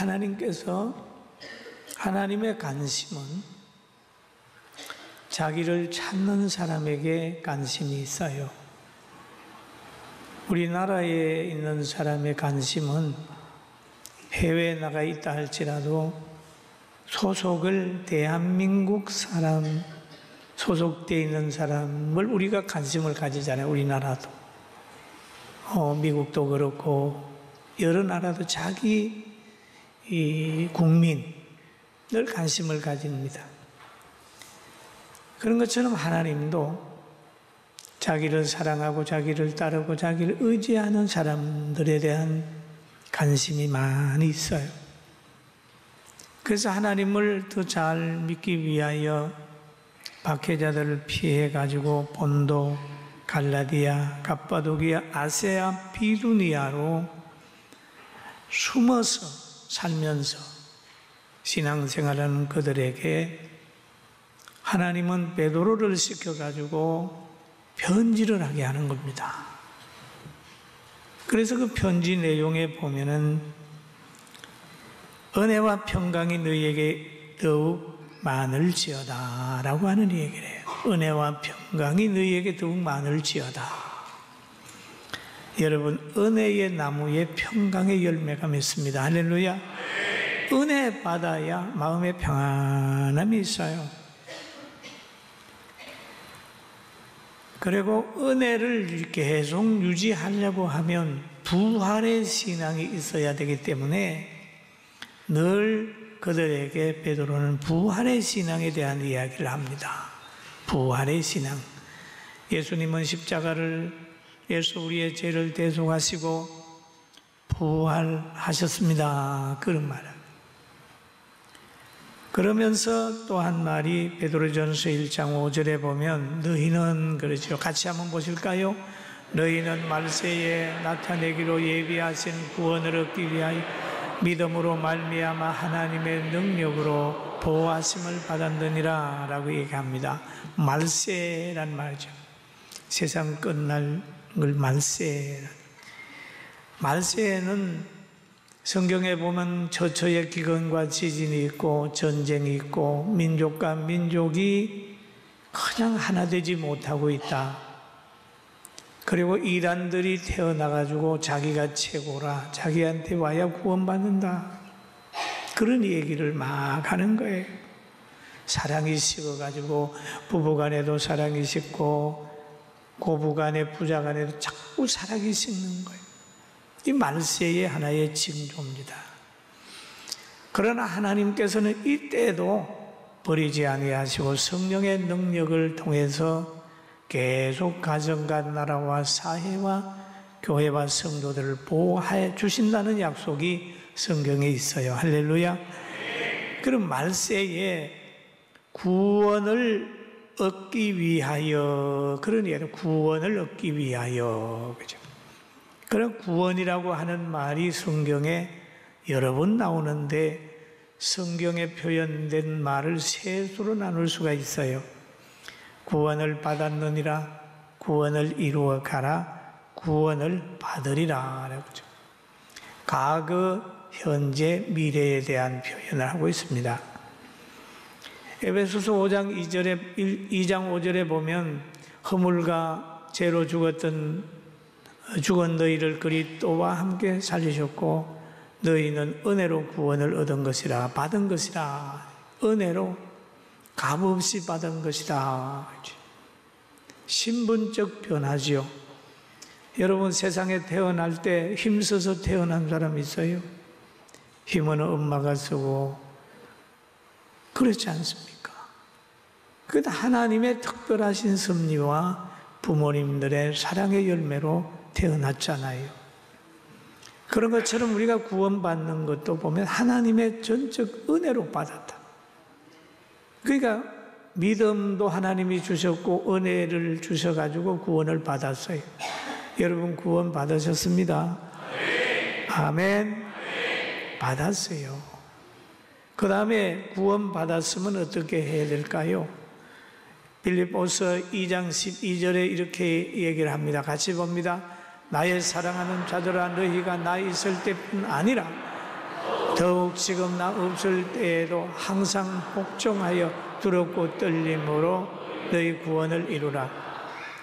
하나님께서 하나님의 관심은 자기를 찾는 사람에게 관심이 있어요. 우리나라에 있는 사람의 관심은 해외에 나가 있다 할지라도 소속을 대한민국 사람, 소속되어 있는 사람을 우리가 관심을 가지잖아요. 우리나라도. 미국도 그렇고 여러 나라도 자기 이 국민을 관심을 가집니다. 그런 것처럼 하나님도 자기를 사랑하고 자기를 따르고 자기를 의지하는 사람들에 대한 관심이 많이 있어요. 그래서 하나님을 더 잘 믿기 위하여 박해자들을 피해 가지고 본도, 갈라디아, 갑바도기아, 아세아, 비두니아로 숨어서 살면서 신앙생활하는 그들에게 하나님은 베드로를 시켜가지고 편지를 하게 하는 겁니다. 그래서 그 편지 내용에 보면은 은혜와 평강이 너희에게 더욱 많을지어다 라고 하는 얘기를 해요. 은혜와 평강이 너희에게 더욱 많을지어다. 여러분, 은혜의 나무에 평강의 열매가 맺습니다. 할렐루야. 은혜 받아야 마음에 평안함이 있어요. 그리고 은혜를 계속 유지하려고 하면 부활의 신앙이 있어야 되기 때문에 늘 그들에게 베드로는 부활의 신앙에 대한 이야기를 합니다. 부활의 신앙. 예수님은 예수 우리의 죄를 대속하시고 부활하셨습니다. 그런 말을. 그러면서 또 한 말이 베드로전서 1장 5절에 보면 너희는 그러죠. 같이 한번 보실까요? 너희는 말세에 나타내기로 예비하신 구원을 얻기 위하여 믿음으로 말미암아 하나님의 능력으로 보호하심을 받았느니라 라고 얘기합니다. 말세란 말이죠. 세상 끝날 걸 말세에는 성경에 보면 처처의 기근과 지진이 있고 전쟁이 있고 민족과 민족이 그냥 하나 되지 못하고 있다. 그리고 이단들이 태어나가지고 자기가 최고라, 자기한테 와야 구원받는다. 그런 얘기를 막 하는 거예요. 사랑이 식어가지고 부부간에도 사랑이 식고 고부간에 부자간에도 자꾸 사랑이 식는 거예요. 이 말세의 하나의 징조입니다. 그러나 하나님께서는 이때도 버리지 아니하시고 성령의 능력을 통해서 계속 가정과 나라와 사회와 교회와 성도들을 보호해 주신다는 약속이 성경에 있어요. 할렐루야. 그럼 말세에 구원을 얻기 위하여, 그런 얘기는 구원을 얻기 위하여, 그죠? 그런 구원이라고 하는 말이 성경에 여러 번 나오는데 성경에 표현된 말을 세 수로 나눌 수가 있어요. 구원을 받았느니라, 구원을 이루어 가라, 구원을 받으리라. 그러죠. 과거, 현재, 미래에 대한 표현을 하고 있습니다. 에베소서 5장 2장 5절에 보면 허물과 죄로 죽은 너희를 그리스도와 함께 살리셨고 너희는 은혜로 구원을 얻은 것이라, 받은 것이라. 은혜로 값없이 받은 것이다. 신분적 변화지요. 여러분, 세상에 태어날 때 힘써서 태어난 사람 있어요? 힘은 엄마가 쓰고 그렇지 않습니까? 그건 하나님의 특별하신 섭리와 부모님들의 사랑의 열매로 태어났잖아요. 그런 것처럼 우리가 구원받는 것도 보면 하나님의 전적 은혜로 받았다. 그러니까 믿음도 하나님이 주셨고 은혜를 주셔가지고 구원을 받았어요. 여러분 구원 받으셨습니다. 아멘. 받았어요. 그 다음에 구원 받았으면 어떻게 해야 될까요? 빌립보서 2장 12절에 이렇게 얘기를 합니다. 같이 봅니다. 나의 사랑하는 자들아, 너희가 나 있을 때뿐 아니라 더욱 지금 나 없을 때에도 항상 복종하여 두렵고 떨림으로 너희 구원을 이루라.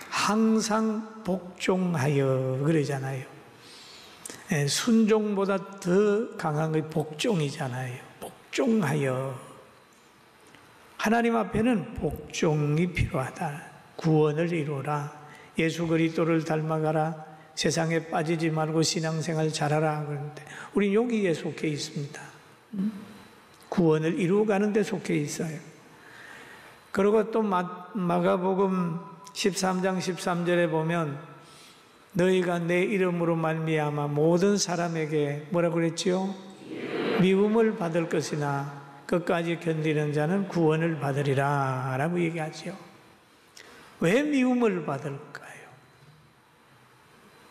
항상 복종하여 그러잖아요. 순종보다 더 강한 게 복종이잖아요. 복종하여. 하나님 앞에는 복종이 필요하다. 구원을 이루라. 예수 그리스도를 닮아가라. 세상에 빠지지 말고 신앙생활 잘하라. 그러는데 우리 여기에 속해 있습니다. 구원을 이루어가는 데 속해 있어요. 그리고 또 마가복음 13장 13절에 보면 너희가 내 이름으로 말미암아 모든 사람에게 뭐라고 그랬지요? 미움을 받을 것이나 끝까지 견디는 자는 구원을 받으리라 라고 얘기하죠. 왜 미움을 받을까요?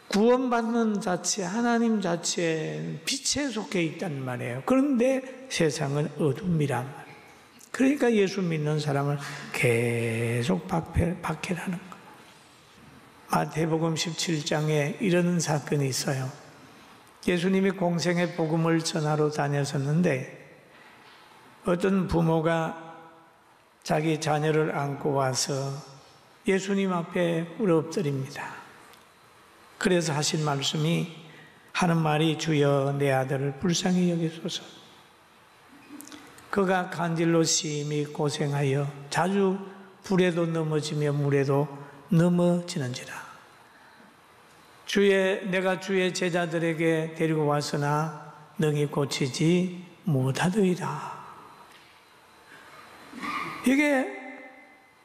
구원받는 자체, 하나님 자체 빛에 속해 있단 말이에요. 그런데 세상은 어둠이란 말이에요. 그러니까 예수 믿는 사람을 계속 박해하는 거예요. 마태복음 17장에 이런 사건이 있어요. 예수님이 공생의 복음을 전하러 다녔었는데 어떤 부모가 자기 자녀를 안고 와서 예수님 앞에 엎드립니다. 그래서 하신 말씀이 하는 말이 주여 내 아들을 불쌍히 여기소서. 그가 간질로 심히 고생하여 자주 불에도 넘어지며 물에도 넘어지는지라. 내가 주의 제자들에게 데리고 왔으나 능히 고치지 못하더이다. 이게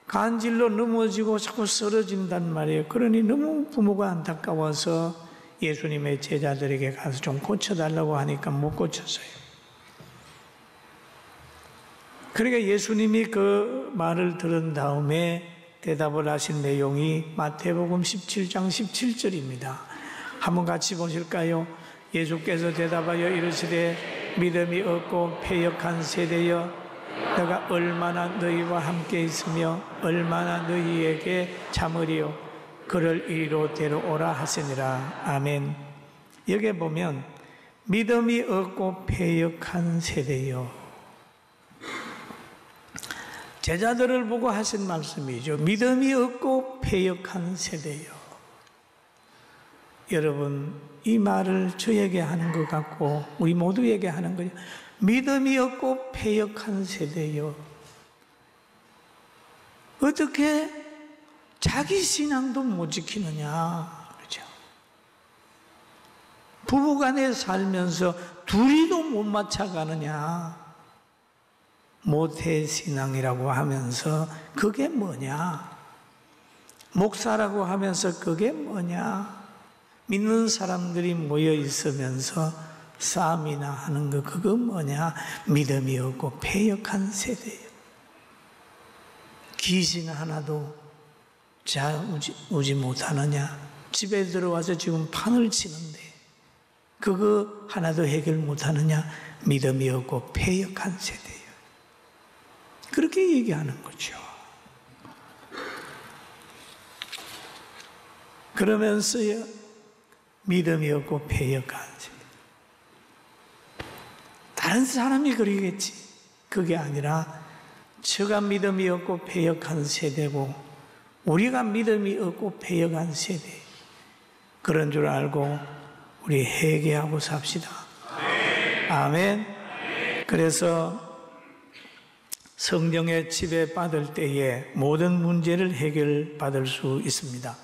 간질로 넘어지고 자꾸 쓰러진단 말이에요. 그러니 너무 부모가 안타까워서 예수님의 제자들에게 가서 좀 고쳐달라고 하니까 못 고쳤어요. 그러니까 예수님이 그 말을 들은 다음에 대답을 하신 내용이 마태복음 17장 17절입니다. 한번 같이 보실까요? 예수께서 대답하여 이르시되 믿음이 없고 패역한 세대여 내가 얼마나 너희와 함께 있으며 얼마나 너희에게 참으리요 그를 이리로 데려오라 하시니라. 아멘. 여기 보면 믿음이 없고 패역한 세대요. 제자들을 보고 하신 말씀이죠. 믿음이 없고 패역한 세대요. 여러분 이 말을 저에게 하는 것 같고 우리 모두에게 하는 거죠. 믿음이 없고 패역한 세대요. 어떻게 자기 신앙도 못 지키느냐. 그렇죠? 부부간에 살면서 둘이도 못 맞춰가느냐. 모태신앙이라고 하면서 그게 뭐냐? 목사라고 하면서 그게 뭐냐? 믿는 사람들이 모여 있으면서 싸움이나 하는 거 그거 뭐냐? 믿음이 없고 패역한 세대예요. 귀신 하나도 오지 못하느냐? 집에 들어와서 지금 판을 치는데 그거 하나도 해결 못하느냐? 믿음이 없고 패역한 세대예요. 그렇게 얘기하는 거죠. 그러면서요, 믿음이 없고 패역한 세대. 다른 사람이 그러겠지. 그게 아니라 저가 믿음이 없고 패역한 세대고 우리가 믿음이 없고 패역한 세대. 그런 줄 알고 우리 회개하고 삽시다. 아멘. 그래서 성령의 지배받을 때에 모든 문제를 해결받을 수 있습니다.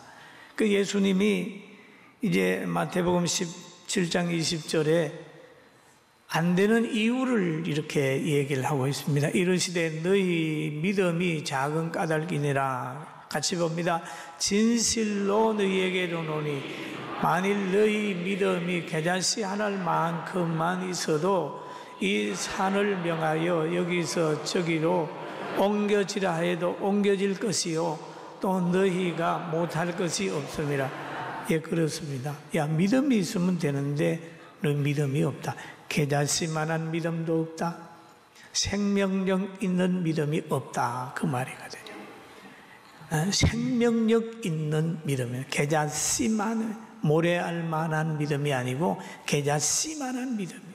그 예수님이 이제 마태복음 17장 20절에 안 되는 이유를 이렇게 얘기를 하고 있습니다. 이르시되 너희 믿음이 작은 까닭이니라. 같이 봅니다. 진실로 너희에게 이르노니 만일 너희 믿음이 겨자씨 하나만큼만 있어도 이 산을 명하여 여기서 저기로 옮겨지라 해도 옮겨질 것이요 또 너희가 못할 것이 없음이라. 예, 그렇습니다. 야, 믿음이 있으면 되는데 너 믿음이 없다. 겨자씨만한 믿음도 없다. 생명력 있는 믿음이 없다. 그 말이거든요. 생명력 있는 믿음이에요. 겨자씨만 모래알만한 믿음이 아니고 겨자씨만한 믿음이에요.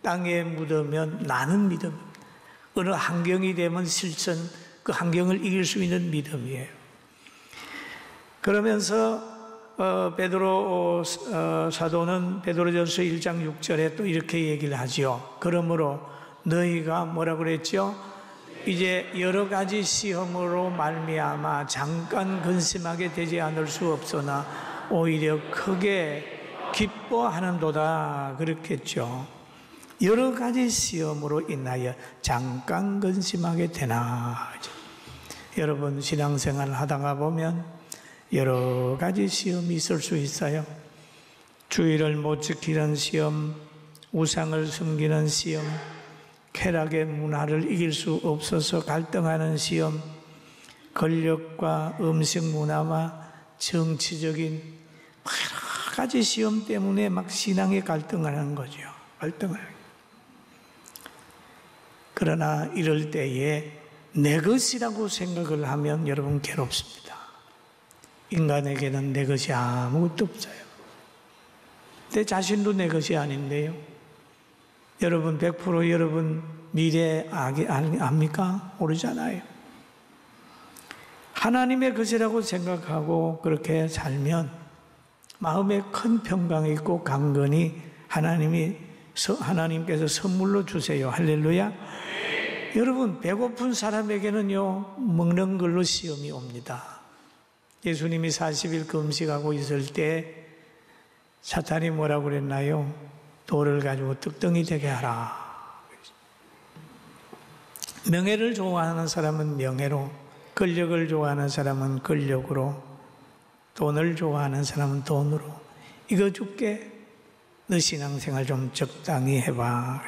땅에 묻으면 나는 믿음. 어느 환경이 되면 실천 그 환경을 이길 수 있는 믿음이에요. 그러면서 베드로 사도는 베드로전서 1장 6절에 또 이렇게 얘기를 하죠. 그러므로 너희가 뭐라고 그랬죠? 이제 여러 가지 시험으로 말미암아 잠깐 근심하게 되지 않을 수 없으나 오히려 크게 기뻐하는도다 그렇겠죠. 여러 가지 시험으로 인하여 잠깐 근심하게 되나. 여러분 신앙생활 하다가 보면 여러 가지 시험이 있을 수 있어요. 주의를 못 지키는 시험, 우상을 숨기는 시험, 쾌락의 문화를 이길 수 없어서 갈등하는 시험, 권력과 음식 문화와 정치적인 여러 가지 시험 때문에 막 신앙에 갈등하는 거죠. 갈등하는. 그러나 이럴 때에 내 것이라고 생각을 하면 여러분 괴롭습니다. 인간에게는 내 것이 아무것도 없어요. 내 자신도 내 것이 아닌데요. 여러분 100% 여러분 미래 압니까? 모르잖아요. 하나님의 것이라고 생각하고 그렇게 살면 마음에 큰 평강이 있고 강건히 하나님께서 선물로 주세요. 할렐루야. 여러분 배고픈 사람에게는요 먹는 걸로 시험이 옵니다. 예수님이 40일 금식하고 있을 때 사탄이 뭐라고 그랬나요? 돌을 가지고 떡덩이 되게 하라. 명예를 좋아하는 사람은 명예로, 권력을 좋아하는 사람은 권력으로, 돈을 좋아하는 사람은 돈으로. 이거 줄게. 너 신앙생활 좀 적당히 해봐.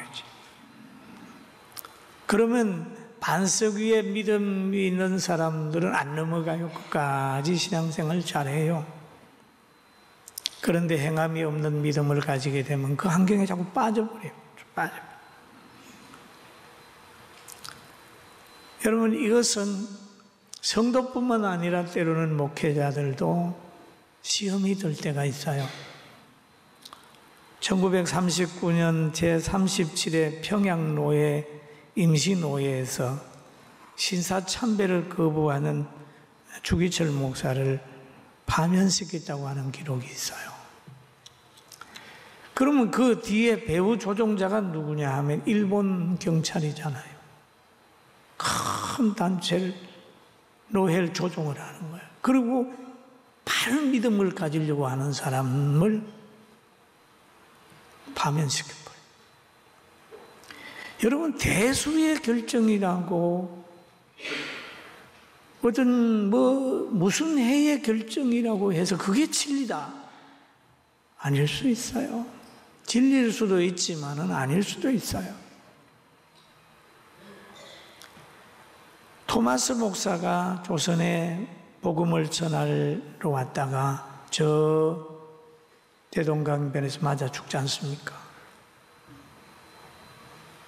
그러면 반석 위에 믿음이 있는 사람들은 안 넘어가요. 끝까지 신앙생활 잘해요. 그런데 행함이 없는 믿음을 가지게 되면 그 환경에 자꾸 빠져버려요. 여러분 이것은 성도뿐만 아니라 때로는 목회자들도 시험이 들 때가 있어요. 1939년 제37회 평양노예 임시노예에서 신사참배를 거부하는 주기철 목사를 파면시켰다고 하는 기록이 있어요. 그러면 그 뒤에 배후 조종자가 누구냐 하면 일본 경찰이잖아요. 큰 단체를 노예를 조종을 하는 거예요. 그리고 바른 믿음을 가지려고 하는 사람을 파면시켜버려요. 여러분 대수의 결정이라고 어떤 무슨 해의 결정이라고 해서 그게 진리다 아닐 수 있어요. 진리일 수도 있지만은 아닐 수도 있어요. 토마스 목사가 조선에 복음을 전하러 왔다가 저 대동강변에서 맞아 죽지 않습니까?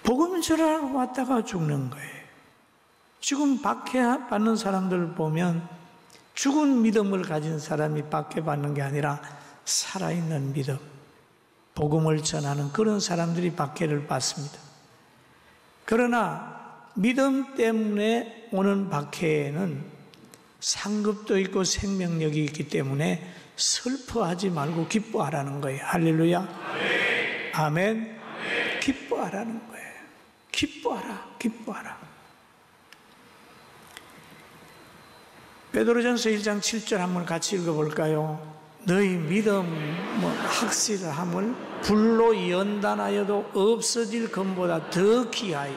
복음을 전하러 왔다가 죽는 거예요. 지금 박해받는 사람들 보면 죽은 믿음을 가진 사람이 박해받는 게 아니라 살아있는 믿음, 복음을 전하는 그런 사람들이 박해를 받습니다. 그러나 믿음 때문에 오는 박해에는 상급도 있고 생명력이 있기 때문에 슬퍼하지 말고 기뻐하라는 거예요. 할렐루야. 아멘. 아멘. 기뻐하라는 거예요. 기뻐하라. 베드로전서 1장 7절 한번 같이 읽어볼까요? 너희 믿음 확실함을 불로 연단하여도 없어질 것보다 더 귀하여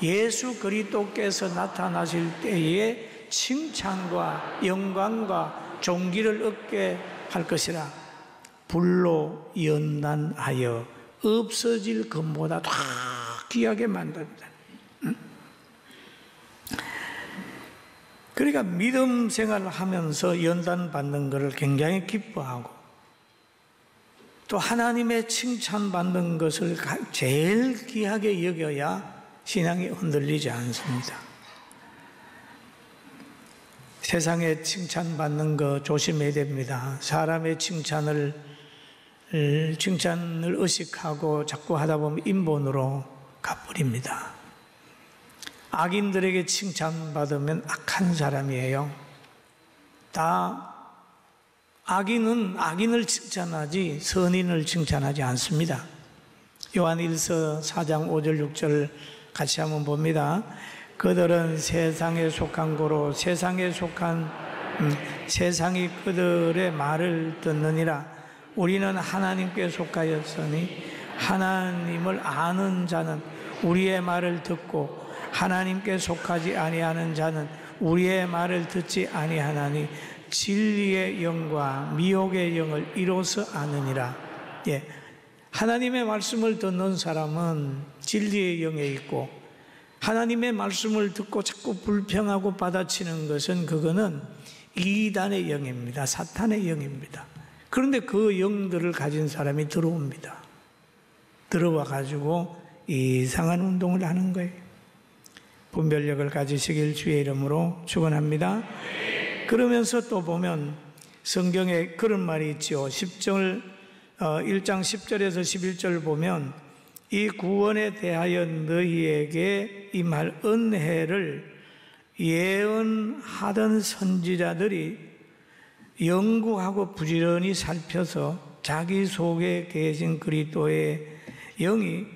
예수 그리스도께서 나타나실 때에 칭찬과 영광과 존귀를 얻게 할 것이라. 불로 연단하여 없어질 것보다 더 귀하게 만든다. 그러니까 믿음 생활을 하면서 연단받는 것을 굉장히 기뻐하고 또 하나님의 칭찬받는 것을 제일 귀하게 여겨야 신앙이 흔들리지 않습니다. 세상에 칭찬받는 거 조심해야 됩니다. 사람의 칭찬을 칭찬을 의식하고 자꾸 하다 보면 인본으로 가버립니다. 악인들에게 칭찬받으면 악한 사람이에요. 다 악인은 악인을 칭찬하지 선인을 칭찬하지 않습니다. 요한일서 4장 5절 6절 같이 한번 봅니다. 그들은 세상에 속한 고로 세상이 그들의 말을 듣느니라. 우리는 하나님께 속하였으니 하나님을 아는 자는 우리의 말을 듣고 하나님께 속하지 아니하는 자는 우리의 말을 듣지 아니하나니 진리의 영과 미혹의 영을 이로써 아느니라. 예, 하나님의 말씀을 듣는 사람은 진리의 영에 있고 하나님의 말씀을 듣고 자꾸 불평하고 받아치는 것은 그거는 이단의 영입니다. 사탄의 영입니다. 그런데 그 영들을 가진 사람이 들어옵니다. 들어와 가지고 이상한 운동을 하는 거예요. 분별력을 가지시길 주의 이름으로 축원합니다. 그러면서 또 보면 성경에 그런 말이 있죠. 1장 10절에서 11절 보면 이 구원에 대하여 너희에게 임할 은혜를 예언하던 선지자들이 연구하고 부지런히 살펴서 자기 속에 계신 그리스도의 영이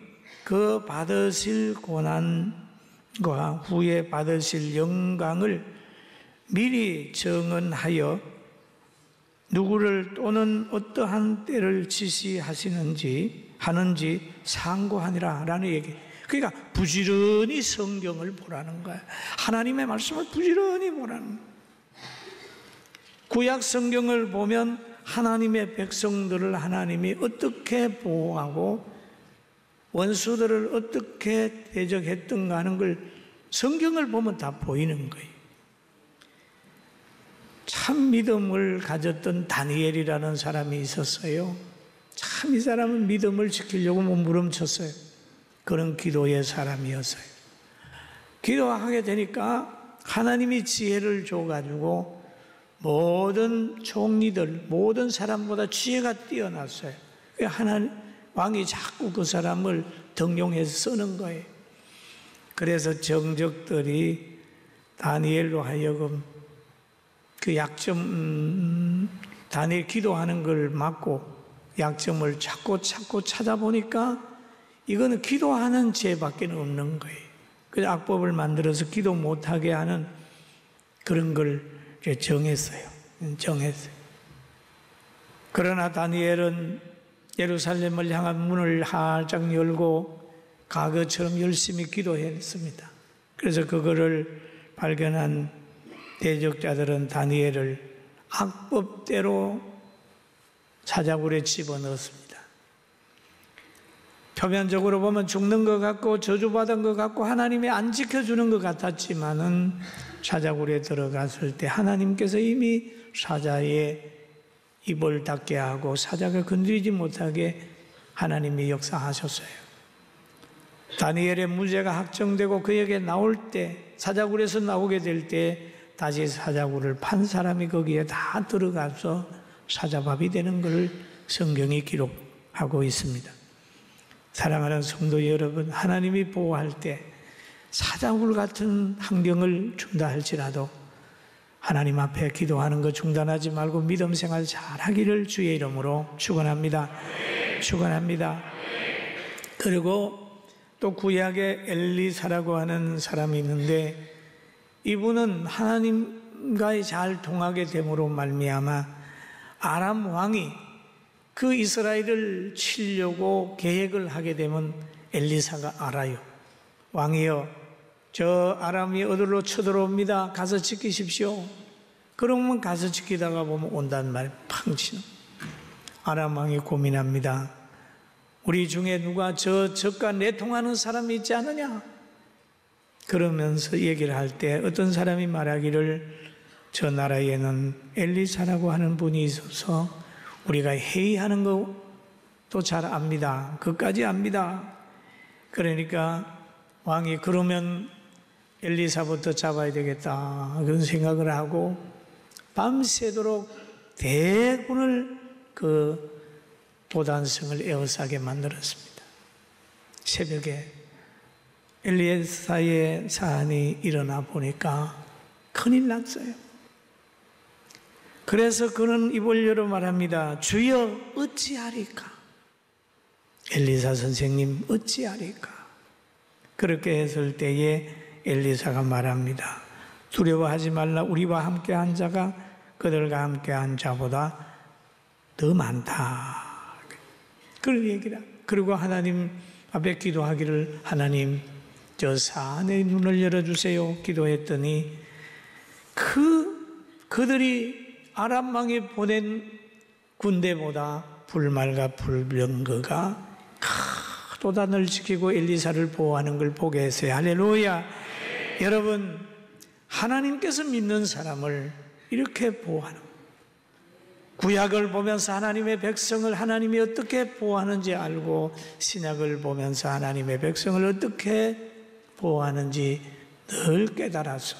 그 받으실 고난과 후에 받으실 영광을 미리 정언하여 누구를 또는 어떠한 때를 지시하시는지 하는지 상고하니라 라는 얘기. 그러니까 부지런히 성경을 보라는 거야. 하나님의 말씀을 부지런히 보라는 거야. 구약 성경을 보면 하나님의 백성들을 하나님이 어떻게 보호하고 원수들을 어떻게 대적했던가 하는 걸 성경을 보면 다 보이는 거예요. 참 믿음을 가졌던 다니엘이라는 사람이 있었어요. 참 이 사람은 믿음을 지키려고 몸부림쳤어요. 그런 기도의 사람이었어요. 기도하게 되니까 하나님이 지혜를 줘가지고 모든 총리들, 모든 사람보다 지혜가 뛰어났어요. 왕이 자꾸 그 사람을 등용해서 쓰는 거예요. 그래서 정적들이 다니엘로 하여금 그 약점, 다니엘 기도하는 걸 막고 약점을 찾고 찾아보니까 이거는 기도하는 죄밖에 없는 거예요. 그래서 악법을 만들어서 기도 못하게 하는 그런 걸 정했어요. 그러나 다니엘은 예루살렘을 향한 문을 활짝 열고 과거처럼 열심히 기도했습니다. 그래서 그거를 발견한 대적자들은 다니엘을 악법대로 사자굴에 집어넣었습니다. 표면적으로 보면 죽는 것 같고 저주받은 것 같고 하나님이 안 지켜주는 것 같았지만은 사자굴에 들어갔을 때 하나님께서 이미 사자의 입을 닫게 하고 사자가 건드리지 못하게 하나님이 역사하셨어요. 다니엘의 무죄가 확정되고 그에게 나올 때, 사자굴에서 나오게 될 때 다시 사자굴을 판 사람이 거기에 다 들어가서 사자밥이 되는 것을 성경이 기록하고 있습니다. 사랑하는 성도 여러분, 하나님이 보호할 때 사자굴 같은 환경을 준다 할지라도 하나님 앞에 기도하는 거 중단하지 말고 믿음 생활 잘하기를 주의 이름으로 축원합니다. 축원합니다. 그리고 또 구약에 엘리사라고 하는 사람이 있는데 이분은 하나님과 잘 통하게 됨으로 말미암아 아람 왕이 그 이스라엘을 치려고 계획을 하게 되면 엘리사가 알아요. 왕이여, 저 아람이 어디로 쳐들어옵니다. 가서 지키십시오. 그러면 가서 지키다가 보면 온단 말이에요. 팡 치는. 아람 왕이 고민합니다. 우리 중에 누가 적과 내통하는 사람이 있지 않느냐? 그러면서 얘기를 할 때 어떤 사람이 말하기를 저 나라에는 엘리사라고 하는 분이 있어서 우리가 회의하는 것도 잘 압니다. 그까지 압니다. 그러니까 왕이 그러면 엘리사부터 잡아야 되겠다 그런 생각을 하고 밤새도록 대군을 그 도단성을 에워싸게 만들었습니다. 새벽에 엘리에사의 사안이 일어나 보니까 큰일 났어요. 그래서 그는 입을 열어 말합니다. 주여 어찌하리까? 엘리사 선생님 어찌하리까? 그렇게 했을 때에 엘리사가 말합니다. 두려워하지 말라. 우리와 함께한 자가 그들과 함께한 자보다 더 많다. 그런 얘기다. 그리고 하나님 앞에 기도하기를 하나님 저 사안의 눈을 열어주세요 기도했더니 그들이 아람 왕이 보낸 군대보다 불말과 불병거가 도단을 지키고 엘리사를 보호하는 걸 보게 했어요. 할렐루야. 여러분, 하나님께서 믿는 사람을 이렇게 보호하는, 구약을 보면서 하나님의 백성을 하나님이 어떻게 보호하는지 알고 신약을 보면서 하나님의 백성을 어떻게 보호하는지 늘 깨달아서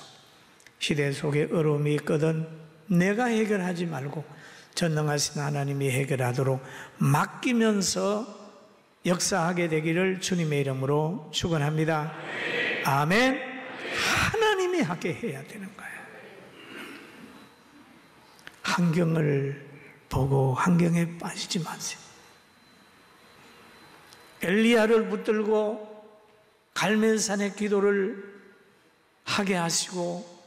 시대 속에 어려움이 있거든 내가 해결하지 말고 전능하신 하나님이 해결하도록 맡기면서 역사하게 되기를 주님의 이름으로 축원합니다. 아멘. 하나님이 하게 해야 되는 거예요. 환경을 보고 환경에 빠지지 마세요. 엘리야를 붙들고 갈멜산의 기도를 하게 하시고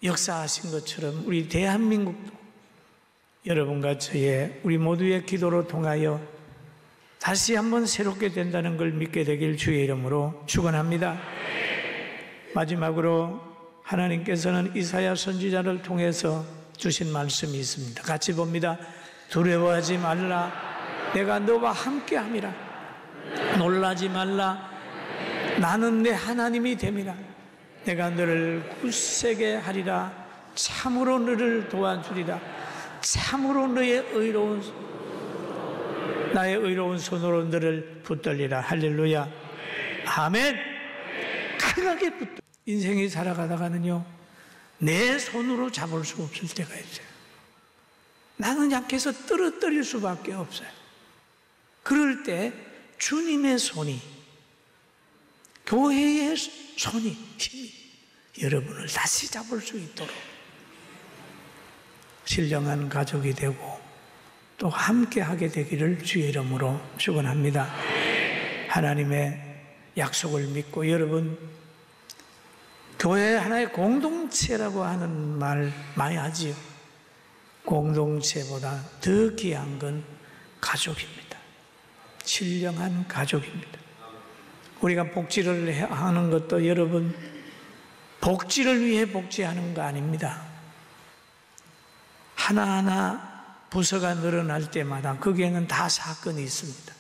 역사하신 것처럼 우리 대한민국도 여러분과 저의 우리 모두의 기도로 통하여 다시 한번 새롭게 된다는 걸 믿게 되길 주의 이름으로 축원합니다. 마지막으로 하나님께서는 이사야 선지자를 통해서 주신 말씀이 있습니다. 같이 봅니다. 두려워하지 말라. 내가 너와 함께함이라. 놀라지 말라. 나는 내 하나님이 됨이라. 내가 너를 굳세게 하리라. 참으로 너를 도와주리라. 참으로 나의 의로운 손으로 너를 붙들리라. 할렐루야. 아멘. 강하게 붙들려. 인생이 살아가다가는요, 내 손으로 잡을 수 없을 때가 있어요. 나는 약해서 떨어뜨릴 수밖에 없어요. 그럴 때 주님의 손이, 교회의 손이, 힘이 여러분을 다시 잡을 수 있도록 신령한 가족이 되고 또 함께 하게 되기를 주의 이름으로 축원합니다. 하나님의 약속을 믿고 여러분, 교회 하나의 공동체라고 하는 말 많이 하지요. 공동체보다 더 귀한 건 가족입니다. 신령한 가족입니다. 우리가 복지를 하는 것도 여러분, 복지를 위해 복지하는 거 아닙니다. 하나하나 부서가 늘어날 때마다 거기에는 다 사건이 있습니다.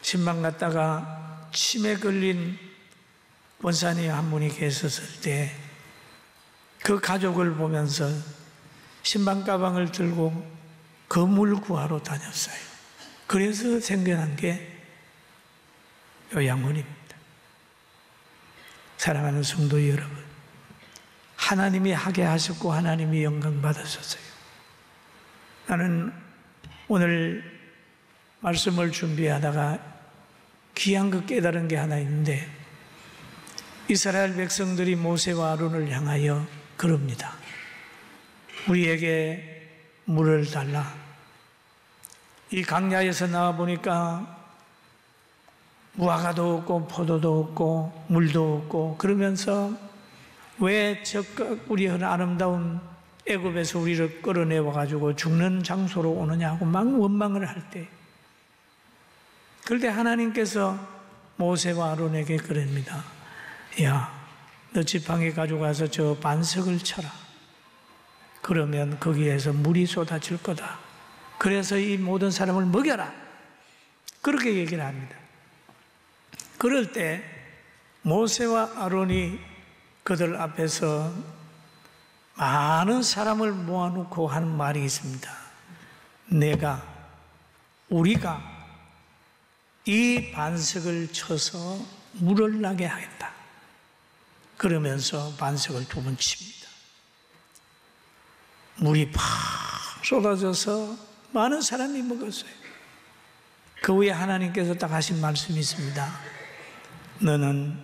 신방 갔다가 치매 걸린 원사님 한 분이 계셨을 때 그 가족을 보면서 신방 가방을 들고 건물 구하러 다녔어요. 그래서 생겨난 게 요양원입니다. 사랑하는 성도 여러분, 하나님이 하게 하셨고 하나님이 영광 받으셨어요. 나는 오늘 말씀을 준비하다가 귀한 거 깨달은 게 하나 있는데, 이스라엘 백성들이 모세와 아론을 향하여 그럽니다. 우리에게 물을 달라. 이 강야에서 나와 보니까 무화과도 없고 포도도 없고 물도 없고, 그러면서 왜 우리 아름다운 애굽에서 우리를 끌어내와 가지고 죽는 장소로 오느냐고 막 원망을 할 때, 그럴 때 하나님께서 모세와 아론에게 그럽니다. 야, 너 지팡이 가져가서 저 반석을 쳐라. 그러면 거기에서 물이 쏟아질 거다. 그래서 이 모든 사람을 먹여라. 그렇게 얘기를 합니다. 그럴 때 모세와 아론이 그들 앞에서 많은 사람을 모아놓고 하는 말이 있습니다. 우리가 이 반석을 쳐서 물을 나게 하겠다. 그러면서 반석을 2번 칩니다. 물이 팍 쏟아져서 많은 사람이 먹었어요. 그 후에 하나님께서 딱 하신 말씀이 있습니다. 너는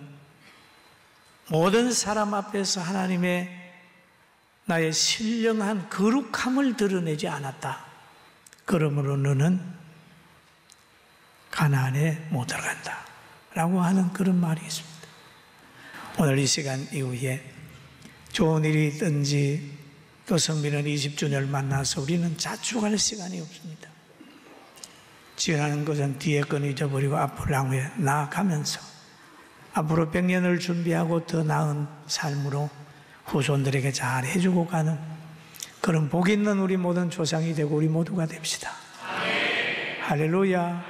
모든 사람 앞에서 하나님의 나의 신령한 거룩함을 드러내지 않았다. 그러므로 너는 가나안에 못 들어간다 라고 하는 그런 말이 있습니다. 오늘 이 시간 이후에 좋은 일이 있든지 또 성민은 20주년을 만나서 우리는 자축할 시간이 없습니다. 지나는 것은 뒤에 건 잊어버리고 앞으로 향해 나아가면서 앞으로 100년을 준비하고 더 나은 삶으로 후손들에게 잘 해주고 가는 그런 복 있는 우리 모든 조상이 되고 우리 모두가 됩시다. 할렐루야.